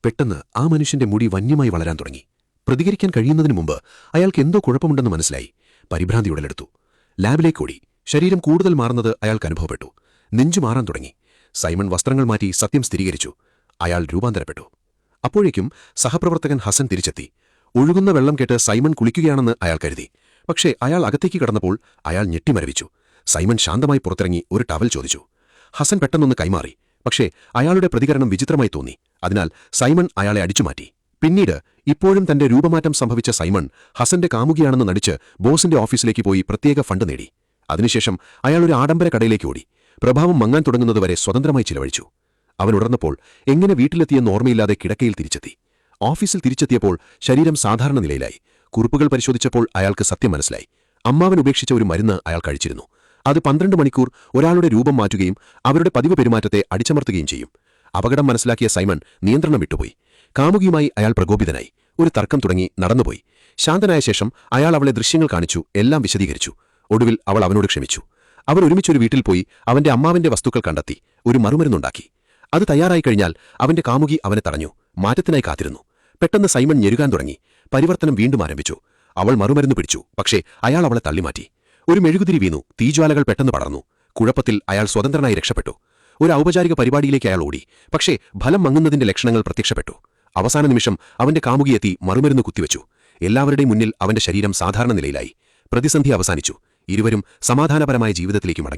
പെട്ടെന്ന് ആ മനുഷ്യന്റെ മുടി വന്യമായി വളരാൻ തുടങ്ങി. പ്രതികരിക്കാൻ കഴിയുന്നതിനു മുമ്പ് അയാൾക്ക് എന്തോ കുഴപ്പമുണ്ടെന്ന് മനസ്സിലായി. പരിഭ്രാന്തി ഉടലെടുത്തു. ലാബിലേക്കോടി. ശരീരം കൂടുതൽ മാറുന്നത് അയാൾക്ക് അനുഭവപ്പെട്ടു. നെഞ്ചു മാറാൻ തുടങ്ങി. സൈമൺ വസ്ത്രങ്ങൾ മാറ്റി സത്യം സ്ഥിരീകരിച്ചു. അയാൾ രൂപാന്തരപ്പെട്ടു. അപ്പോഴേക്കും സഹപ്രവർത്തകൻ ഹസൻ തിരിച്ചെത്തി. ഒഴുകുന്ന വെള്ളം കേട്ട് സൈമൺ കുളിക്കുകയാണെന്ന് അയാൾ കരുതി. പക്ഷേ അയാൾ അകത്തേക്ക് കടന്നപ്പോൾ അയാൾ ഞെട്ടിമരവിച്ചു. സൈമൺ ശാന്തമായി പുറത്തിറങ്ങി ഒരു ടവൽ ചോദിച്ചു. ഹസൻ പെട്ടെന്നൊന്ന് കൈമാറി. പക്ഷേ അയാളുടെ പ്രതികരണം വിചിത്രമായി തോന്നി. അതിനാൽ സൈമൺ അയാളെ അടിച്ചുമാറ്റി. പിന്നീട് ഇപ്പോഴും തന്റെ രൂപമാറ്റം സംഭവിച്ച സൈമൺ ഹസന്റെ കാമുകിയാണെന്ന് നടിച്ച് ബോസിന്റെ ഓഫീസിലേക്ക് പോയി പ്രത്യേക ഫണ്ട് നേടി. അതിനുശേഷം അയാൾ ഒരു ആഡംബര കടയിലേക്ക് ഓടി. പ്രഭാവം മങ്ങാൻ തുടങ്ങുന്നതുവരെ സ്വതന്ത്രമായി ചിലവഴിച്ചു. അവൻ ഉണർന്നപ്പോൾ എങ്ങനെ വീട്ടിലെത്തിയെന്ന് ഓർമ്മയില്ലാതെ കിടക്കയിൽ തിരിച്ചെത്തി. ഓഫീസിൽ തിരിച്ചെത്തിയപ്പോൾ ശരീരം സാധാരണ നിലയിലായി. കുറിപ്പുകൾ പരിശോധിച്ചപ്പോൾ അയാൾക്ക് സത്യം മനസ്സിലായി. അമ്മാവൻ ഉപേക്ഷിച്ച ഒരു മരുന്ന് അയാൾ കഴിച്ചിരുന്നു. അത് 12 മണിക്കൂർ ഒരാളുടെ രൂപം മാറ്റുകയും അവരുടെ പതിവ് പെരുമാറ്റത്തെ അടിച്ചമർത്തുകയും ചെയ്യും. അപകടം മനസ്സിലാക്കിയ സൈമൺ നിയന്ത്രണം വിട്ടുപോയി. കാമുകിയുമായി അയാൾ പ്രകോപിതനായി. ഒരു തർക്കം തുടങ്ങി നടന്നുപോയി. ശാന്തനായ ശേഷം അയാൾ അവളെ ദൃശ്യങ്ങൾ കാണിച്ചു, എല്ലാം വിശദീകരിച്ചു. ഒടുവിൽ അവൾ അവനോട് ക്ഷമിച്ചു. അവർ ഒരുമിച്ചൊരു വീട്ടിൽ പോയി അവന്റെ അമ്മാവന്റെ വസ്തുക്കൾ കണ്ടെത്തി. ഒരു മറുമരുന്നുണ്ടാക്കി. അത് തയ്യാറായി കഴിഞ്ഞാൽ അവന്റെ കാമുകി അവനെ തടഞ്ഞു. മാറ്റത്തിനായി കാത്തിരുന്നു. പെട്ടെന്ന് സൈമൺ ഞെരുകാൻ തുടങ്ങി. പരിവർത്തനം വീണ്ടും ആരംഭിച്ചു. അവൾ മറുമരുന്ന് പിടിച്ചു. പക്ഷേ അയാൾ അവളെ തള്ളിമാറ്റി. ഒരു മെഴുകുതിരി വീണു. തീജ്വാലകൾ പെട്ടെന്ന് പടർന്നു. കുഴപ്പത്തിൽ അയാൾ സ്വതന്ത്രനായി രക്ഷപ്പെട്ടു. ഒരു ഔപചാരിക പരിപാടിയിലേക്ക് അയാൾ ഓടി. പക്ഷേ ഫലം മങ്ങുന്നതിന്റെ ലക്ഷണങ്ങൾ പ്രത്യക്ഷപ്പെട്ടു. അവസാന നിമിഷം അവന്റെ കാമുകിയെത്തി മറുമരുന്ന് കുത്തിവെച്ചു. എല്ലാവരുടെയും മുന്നിൽ അവന്റെ ശരീരം സാധാരണ നിലയിലായി. പ്രതിസന്ധി അവസാനിച്ചു. ഇരുവരും സമാധാനപരമായ ജീവിതത്തിലേക്ക് മടങ്ങി.